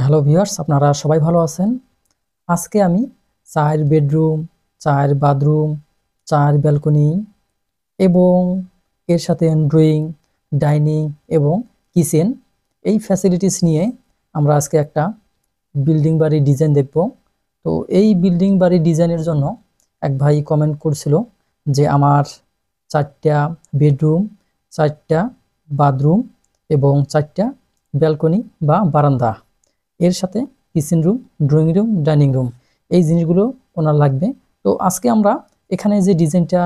Hello viewers, আপনারা সবাই ভালো আছেন। আজকে আমি 4 বেডরুম, 4 বাথরুম, 4 ব্যালকনি এবং এর সাথে ড্রয়িং, ডাইনিং এবং কিচেন এই ফ্যাসিলিটিস নিয়ে আমরা আজকে একটা বিল্ডিং বাড়ির ডিজাইন দেখব। তো এই বিল্ডিং বাড়ির ডিজাইনের জন্য এক ভাই কমেন্ট করছিল যে আমার 4টা বেডরুম, 4টা বাথরুম এবং 4টা ব্যালকনি বা বারান্দা, এর সাথে kitchen room, drawing room, dining room, এই জিনিসগুলো ওনার লাগবে। তো আজকে আমরা এখানে যে ডিজাইনটা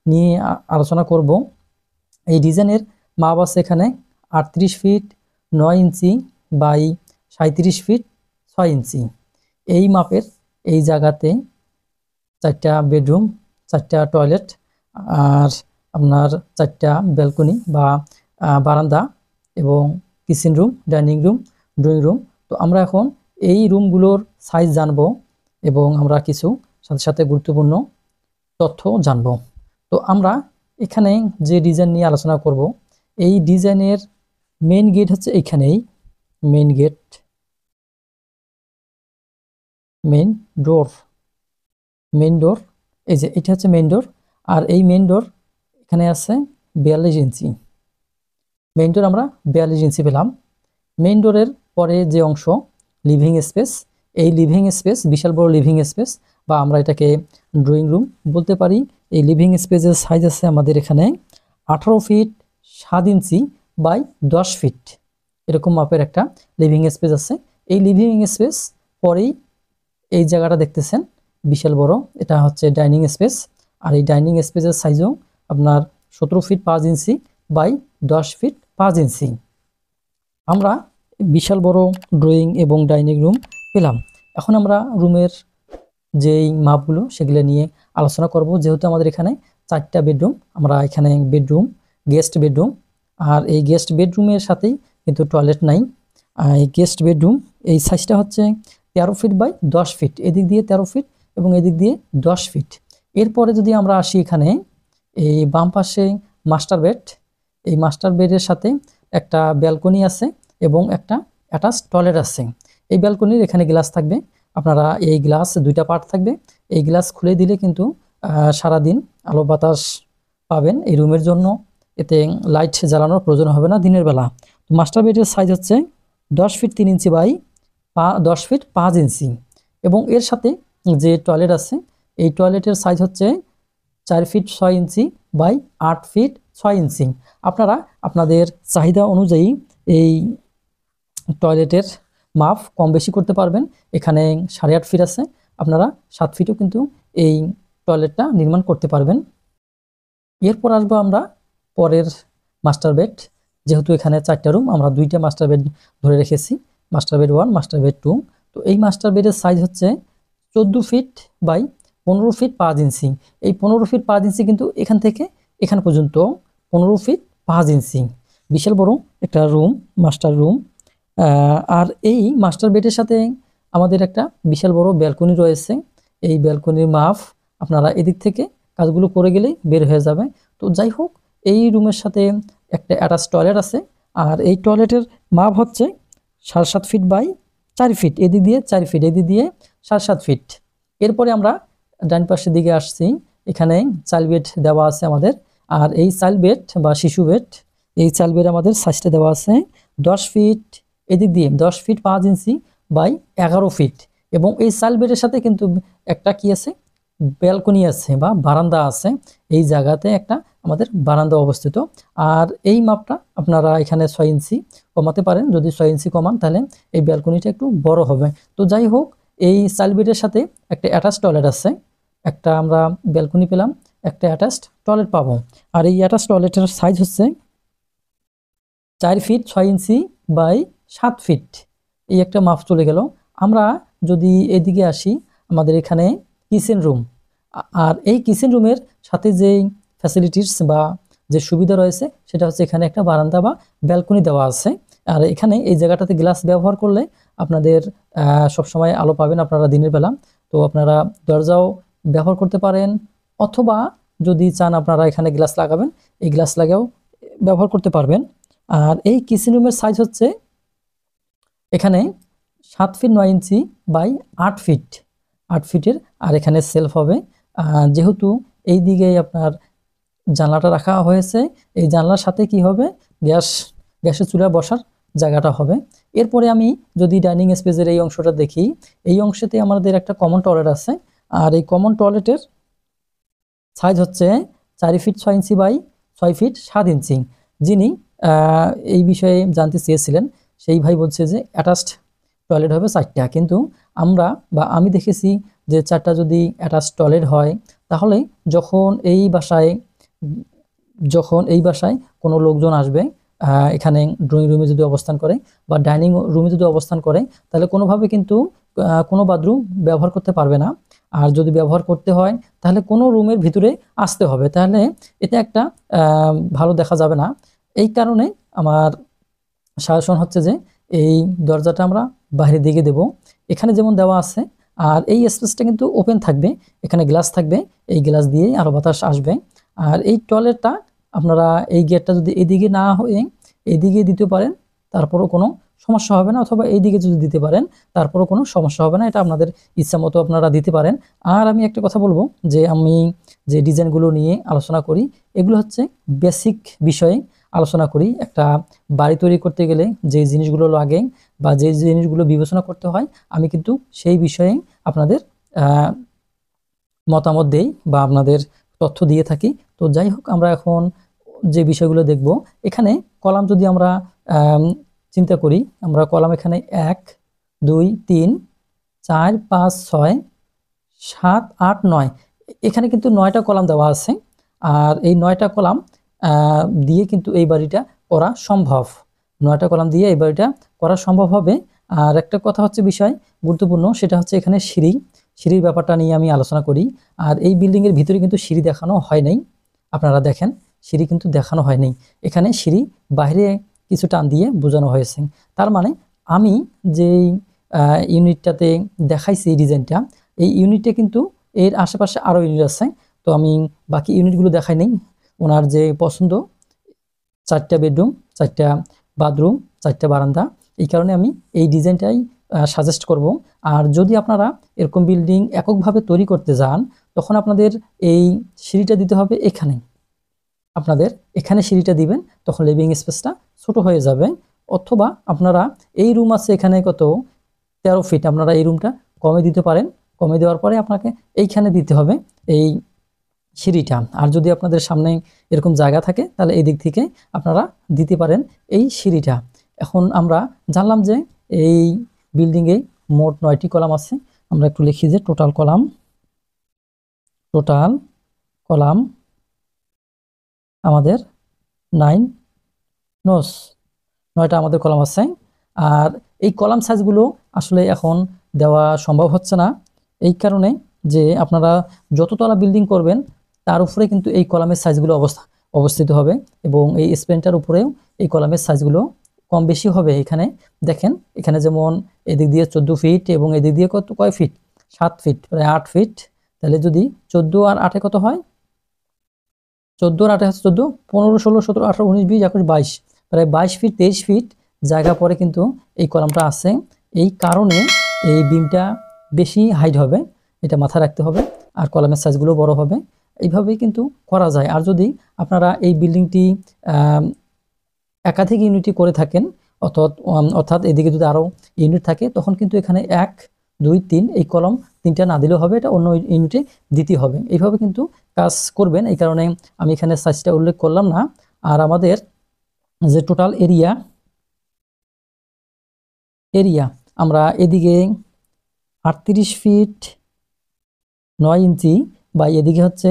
নিয়ে আলোচনা করব, এই ডিজাইনের মাপ আছে এখানে 38 ফিট 9 ইঞ্চি বাই 37 ফিট 6 ইঞ্চি। এই মাপের এই জায়গাতে 4টা বেডরুম, 4টা টয়লেট আর আপনার 4টা ব্যালকনি বা বারান্দা এবং kitchen room, dining room, drawing room. তো আমরা এখন এই রুমগুলোর সাইজ জানবো এবং আমরা কিছু সাথে সাথে গুরুত্বপূর্ণ তথ্য জানবো। তো আমরা এখানে যে ডিজাইন নিয়ে আলোচনা করব, এই ডিজাইনের মেইন গেট হচ্ছে এইখানেই, main gate, main door, main door, এই যে এটা হচ্ছে মেইন ডোর। আর এই মেইন ডোর এখানে আছে 42 ইঞ্চি। মেইন ডোর আমরা 42 ইঞ্চি পেলাম। মেইন ডোরের পরে যে অংশ লিভিং স্পেস, এই লিভিং স্পেস বিশাল বড় লিভিং স্পেস বা আমরা এটাকে ড্রয়িং রুম বলতে পারি। এই লিভিং স্পেসের সাইজ আছে আমাদের এখানে 18 ফিট 7 ইঞ্চি বাই 10 ফিট, এরকম মাপের একটা লিভিং স্পেস আছে। এই লিভিং স্পেস পরেই এই জায়গাটা দেখতেছেন বিশাল বড়, এটা হচ্ছে ডাইনিং স্পেস। আর এই ডাইনিং স্পেসের সাইজও আপনার 17 ফিট 5 ইঞ্চি বাই 10 ফিট 5 ইঞ্চি। আমরা বিশাল বড় ড্রয়িং এবং ডাইনিং রুম পেলাম। এখন আমরা রুমের যেই মাপগুলো সেগুলো নিয়ে আলোচনা করব। যেহেতু আমাদের এখানে 4টা বেডরুম, আমরা এখানে বেডরুম, গেস্ট বেডরুম, আর এই গেস্ট বেডরুমের সাথেই কিন্তু টয়লেট নাই। এই গেস্ট বেডরুম এই সাইজটা হচ্ছে 13 ফিট বাই 10 ফিট, এদিক দিয়ে 13 ফিট এবং এদিক দিয়ে 10 ফিট। এরপরে যদি আমরা আসি এখানে এই বাম পাশে মাস্টার বেড, এই মাস্টার বেডের সাথে একটা ব্যালকনি আছে এবং একটা অ্যাটাচ টয়লেট আছে। এই ব্যালকনির এখানে গ্লাস থাকবে, আপনারা এই গ্লাস 2টা পার্ট থাকবে। এই গ্লাস খুলে দিলে কিন্তু সারাদিন আলো বাতাস পাবেন এই রুমের জন্য, এতে লাইট জ্বালানোর প্রয়োজন হবে না দিনের বেলা। তো মাস্টার বেডের সাইজ হচ্ছে 10 ফিট 3 ইঞ্চি বাই 10 ফিট 5 ইঞ্চি এবং এর সাথে যে টয়লেট আছে এই টয়লেটের সাইজ হচ্ছে 4 ফিট 6 ইঞ্চি বাই 8 ফিট 6 ইঞ্চি। আপনারা আপনাদের চাহিদা অনুযায়ী এই টয়লেটের মাপ কম বেশি করতে পারবেন। এখানে 8.5 ফিট আছে, আপনারা 7 ফিটও কিন্তু এই টয়লেটটা নির্মাণ করতে পারবেন। এরপর আসবো আমরা পরের মাস্টার বেড। যেহেতু এখানে 4টা রুম, আমরা 2টা মাস্টার বেড ধরে রেখেছি, মাস্টার বেড 1, মাস্টার বেড 2। তো এই মাস্টার বেডের সাইজ হচ্ছে 14 ফিট বাই 15 ফিট 5 ইঞ্চি। এই 15 ফিট 5 ইঞ্চি কিন্তু এখান থেকে এখান পর্যন্ত 15 ফিট 5 ইঞ্চি, বিশাল বড় একটা রুম, মাস্টার রুম। আর এই মাস্টার বেডের সাথে আমাদের একটা বিশাল বড় ব্যালকনি রয়েছে। এই ব্যালকনির মাপ আপনারা এদিক থেকে কাজগুলো করে গেলেই বের হয়ে যাবে। তো যাই হোক, এই রুমের সাথে একটা অ্যাটাচ টয়লেট আছে আর এই টয়লেটের মাপ হচ্ছে 7.5 ফিট বাই 4 ফিট, এদিক দিয়ে 4 ফিট, এদিক দিয়ে 7.5 ফিট। এরপরে আমরা ডান পাশের দিকে আসছি, এখানে চাইল্ড বেড দেওয়া আছে আমাদের। আর এই চাইল্ড বেড বা শিশু বেড, এই চাইল্ড বেড আমাদের সাইজটা দেওয়া আছে 10 ফিট, এদিক দিয়ে 10 ফিট 5 ইঞ্চি বাই 11 ফিট এবং এই চাইল্ড বেডের সাথে কিন্তু একটা কি আছে, ব্যালকনি আছে বা বারান্দা আছে। এই জায়গাতে একটা আমাদের বারান্দা অবস্থিত। আর এই মাপটা আপনারা এখানে 6 ইঞ্চি কমাতে পারেন, যদি 6 ইঞ্চি কমান তাহলে এই ব্যালকনিটা একটু বড় হবে। তো যাই হোক, এই চাইল্ড বেডের সাথে একটা অ্যাটাচ টয়লেট আছে, একটা আমরা ব্যালকনি পেলাম, একটা অ্যাটাচড টয়লেট পাবো। আর এই অ্যাটাচ টয়লেটের সাইজ হচ্ছে 4 ফিট 6 ইঞ্চি বাই 7 ফিট, এই একটা মাপ চলে গেল। আমরা যদি এদিকে আসি, আমাদের এখানে কিচেন রুম, আর এই কিচেন রুমের সাথে যে ফ্যাসিলিটিস বা যে সুবিধা রয়েছে সেটা হচ্ছে এখানে একটা বারান্দা বা ব্যালকনি দেওয়া আছে। আর এখানে এই জায়গাটাতে গ্লাস ব্যবহার করলে আপনাদের সবসময় আলো পাবেন আপনারা দিনের বেলা। তো আপনারা দরজাও ব্যবহার করতে পারেন, অথবা যদি চান আপনারা এখানে গ্লাস লাগাবেন, এই গ্লাস লাগাও ব্যবহার করতে পারবেন। আর এই কিচেন রুমের সাইজ হচ্ছে এখানে 7 ফিট 9 ইঞ্চি বাই 8 ফিট, 8 ফিটের। আর এখানে সেলফ হবে। যেহেতু এই দিকে আপনার জানলাটা রাখা হয়েছে, এই জানলার সাথে কি হবে, গ্যাসের চুলা বসার জায়গাটা হবে। এরপরে আমি যদি ডাইনিং স্পেসের এই অংশটা দেখি, এই অংশতে আমাদের একটা কমন টয়লেট আছে। আর এই কমন টয়লেটের সাইজ হচ্ছে 4 ফিট 6 ইঞ্চি বাই 6 ফিট 7 ইঞ্চি। যিনি এই বিষয়ে জানতে চেয়েছিলেন সেই ভাই বলছে যে অ্যাটাচড টয়লেট হবে 4টা, কিন্তু আমরা বা আমি দেখেছি যে 4টা যদি অ্যাটাচড টয়লেট হয়, তাহলে যখন এই বাসায় কোনো লোকজন আসবে, এখানে ড্রয়িং রুমে যদি অবস্থান করে বা ডাইনিং রুমে যদি অবস্থান করে, তাহলে কোনোভাবে কিন্তু কোনো বাথরুম ব্যবহার করতে পারবে না। আর যদি ব্যবহার করতে হয় তাহলে কোনো রুমের ভিতরে আসতে হবে, তাহলে এটা একটা ভালো দেখা যাবে না। এই কারণে আমার সাজেশন হচ্ছে যে এই দরজাটা আমরা বাইরের দিকে দেব, এখানে যেমন দেওয়া আছে। আর এই স্পেসটা কিন্তু ওপেন থাকবে, এখানে গ্লাস থাকবে, এই গ্লাস দিয়েই আলো বাতাস আসবে। আর এই টয়লেটটা আপনারা এই গেটটা যদি এদিকে না হয়ে এদিকে দিতে পারেন, তারপরও কোনো সমস্যা হবে না, অথবা এইদিকে যদি দিতে পারেন তারপরও কোনো সমস্যা হবে না। এটা আপনাদের ইচ্ছা মতো আপনারা দিতে পারেন। আর আমি একটা কথা বলবো যে আমি যে ডিজাইনগুলো নিয়ে আলোচনা করি, এগুলো হচ্ছে বেসিক বিষয়ে আলোচনা করি। একটা বাড়ি তৈরি করতে গেলে যে জিনিসগুলো লাগে বা যে জিনিসগুলো বিবেচনা করতে হয়, আমি কিন্তু সেই বিষয়ে আপনাদের মতামত দেই বা আপনাদের তথ্য দিয়ে থাকি। তো যাই হোক, আমরা এখন যে বিষয়গুলো দেখব, এখানে কলাম যদি আমরা চিন্তা করি, আমরা কলাম এখানে 1 2 3 4 5 6 7 8 9, এখানে কিন্তু 9টা কলাম দেওয়া আছে। আর এই 9টা কলাম দিয়ে কিন্তু এই বাড়িটা করা সম্ভব, 9টা কলাম দিয়ে এই বাড়িটা করা সম্ভব হবে। আর একটা কথা হচ্ছে বিষয় গুরুত্বপূর্ণ, সেটা হচ্ছে এখানে সিঁড়ির ব্যাপারটা নিয়ে আমি আলোচনা করি। আর এই বিল্ডিংয়ের ভিতরে কিন্তু সিঁড়ি দেখানো হয় নাই, আপনারা দেখেন সিঁড়ি কিন্তু দেখানো হয় নাই, এখানে সিঁড়ি বাইরে কিছু টান দিয়ে বোঝানো হয়েছে। তার মানে আমি যেই ইউনিটটাতে দেখাইছি এই ডিজাইনটা, এই ইউনিটটা কিন্তু এর আশেপাশে আরও ইউনিট আছে। তো আমি বাকি ইউনিটগুলো দেখাই নেই। ওনার যে পছন্দ 4টা বেডরুম, 4টা বাথরুম, 4টা বারান্দা, এই কারণে আমি এই ডিজাইনটাই সাজেস্ট করব। আর যদি আপনারা এরকম বিল্ডিং এককভাবে তৈরি করতে যান, তখন আপনাদের এই সিঁড়িটা দিতে হবে এখানে, আপনাদের এখানে সিঁড়িটা দিবেন, তখন লিভিং স্পেসটা ছোট হয়ে যাবে। অথবা আপনারা এই রুম আছে এখানে কত 13 ফিট, আপনারা এই রুমটা কমে দিতে পারেন, কমে দেওয়ার পরে আপনাকে এইখানে দিতে হবে এই সিঁড়িটা। আর যদি আপনাদের সামনে এরকম জায়গা থাকে, তাহলে এই দিক থেকে আপনারা দিতে পারেন এই সিঁড়িটা। এখন আমরা জানলাম যে এই বিল্ডিংয়ে মোট 9টি কলাম আছে। আমরা একটু লিখি যে টোটাল কলাম আমাদের 9টা আমাদের কলাম আছে। আর এই কলাম সাইজগুলো আসলে এখন দেওয়া সম্ভব হচ্ছে না, এই কারণে যে আপনারা যততলা বিল্ডিং করবেন তার উপরে কিন্তু এই কলামের সাইজগুলো অবস্থিত হবে, এবং এই স্প্যানটার উপরেও এই কলামের সাইজগুলো কম বেশি হবে। এখানে দেখেন, এখানে যেমন এদিক দিয়ে 14 ফিট এবং এদিক দিয়ে কয় ফিট, 7 ফিট, প্রায় 8 ফিট। তাহলে যদি 14 আর 8 কত হয়, 14 আর 8 হচ্ছে 14, 15 16 17 18 19 20 21 22, প্রায় 22 ফিট 23 ফিট জায়গা পরে কিন্তু এই কলামটা আছে। এই কারণে এই বিমটা বেশি হাইট হবে, এটা মাথায় রাখতে হবে। আর কলামের সাইজগুলো বড় হবে, এইভাবেই কিন্তু করা যায়। আর যদি আপনারা এই বিল্ডিংটি একাধিক ইউনিটই করে থাকেন, অর্থাৎ এদিকে যদি আরও ইউনিট থাকে, তখন কিন্তু এখানে 1 2 3 এই কলম 3টা না দিলেও হবে, এটা অন্য ইউনিটে দিতে হবে। এইভাবে কিন্তু কাজ করবেন, এই কারণে আমি এখানে সাইজটা উল্লেখ করলাম না। আর আমাদের যে টোটাল এরিয়া আমরা এদিকে 38 ফিট 9 ইঞ্চি বা এদিকে হচ্ছে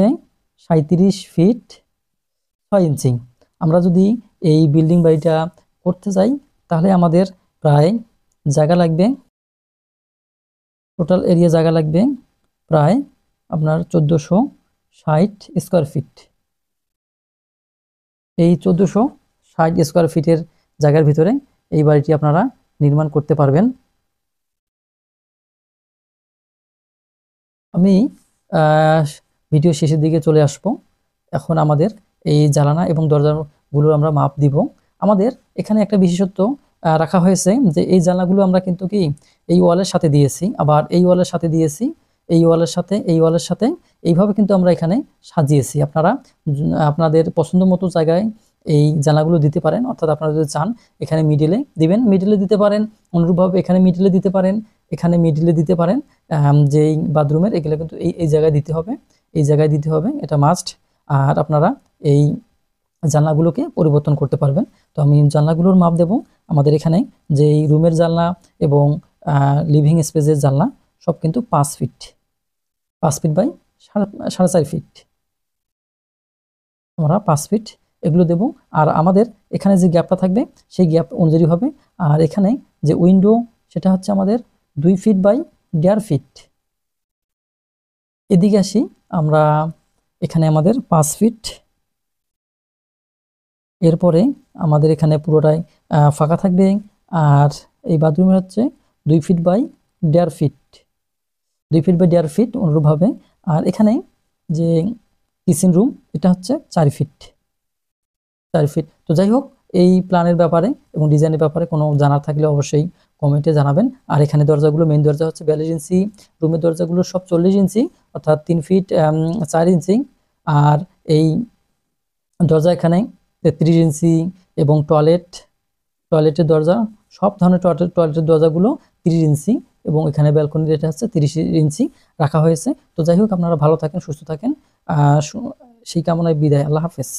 37 ফিট 6 ইঞ্চি। আমরা যদি এই বিল্ডিং বাড়িটা করতে যাই, তাহলে আমাদের প্রায় জায়গা লাগবে, টোটাল এরিয়া জায়গা লাগবে প্রায় আপনার 1460 স্কোয়ার ফিট। এই 1460 স্কোয়ার ফিটের জায়গার ভিতরে এই বাড়িটি আপনারা নির্মাণ করতে পারবেন। আমি ভিডিও শেষের দিকে চলে আসব। এখন আমাদের এই জানালা এবং দরজাগুলো আমরা মাপ দিব। আমাদের এখানে একটা বিশেষত্ব, রাখা হয়েছে যে এই জানলাগুলো আমরা কিন্তু কি এই ওয়ালের সাথে দিয়েছি, আবার এই ওয়ালের সাথে দিয়েছি, এই ওয়ালের সাথে, এই ওয়ালের সাথে, এইভাবে কিন্তু আমরা এখানে সাজিয়েছি। আপনারা আপনাদের পছন্দ মতো জায়গায় এই জানলাগুলো দিতে পারেন, অর্থাৎ আপনারা যদি চান এখানে মিডিলে দিবেন, মিডিলে দিতে পারেন, অনুরূপভাবে এখানে মিডিলে দিতে পারেন, এখানে মিডিলে দিতে পারেন। যেই বাথরুমের এগুলো কিন্তু এই জায়গায় দিতে হবে, এই জায়গায় দিতে হবে, এটা মাস্ট। আর আপনারা এই জানলাগুলোকে পরিবর্তন করতে পারবেন। তো আমি জানলাগুলোর মাপ দেব। আমাদের এখানে যে রুমের জানলা এবং লিভিং স্পেসের জানলা সব কিন্তু 5 ফিট, 5 ফিট বাই 4.5 ফিট, আমরা 5 ফিট এগুলো দেব। আর আমাদের এখানে যে গ্যাপটা থাকবে সেই গ্যাপ অনুযায়ী হবে। আর এখানে যে উইন্ডো সেটা হচ্ছে আমাদের 2 ফিট বাই 1.5 ফিট। এদিকে আসি আমরা, এখানে আমাদের 5 ফিট, এরপরে আমাদের এখানে পুরোটাই ফাঁকা থাকবে। আর এই বাথরুমের হচ্ছে 2 feet by 1.5 feet, 2 feet by 1.5 feet অনুরূপভাবে। আর এখানে যে কিচেন রুম এটা হচ্ছে 4 ফিট, 4 ফিট। তো যাই হোক, এই প্ল্যানের ব্যাপারে এবং ডিজাইনের ব্যাপারে কোনো জানার থাকলে অবশ্যই কমেন্টে জানাবেন। আর এখানে দরজাগুলো, মেইন দরজা হচ্ছে 42 ইঞ্চি, রুমের দরজাগুলো সব 40 ইঞ্চি, অর্থাৎ 3 ফিট 4 ইঞ্চি। আর এই দরজা এখানে 33 ইঞ্চি, এবং টয়লেটের দরজা, সব ধরনের টয়লেটের দরজাগুলো 30 ইঞ্চি, এবং এখানে ব্যালকনির এটা হচ্ছে 30 ইঞ্চি রাখা হয়েছে। তো যাই হোক, আপনারা ভালো থাকেন, সুস্থ থাকেন, সেই কামনায় বিদায়। আল্লাহ হাফেজ।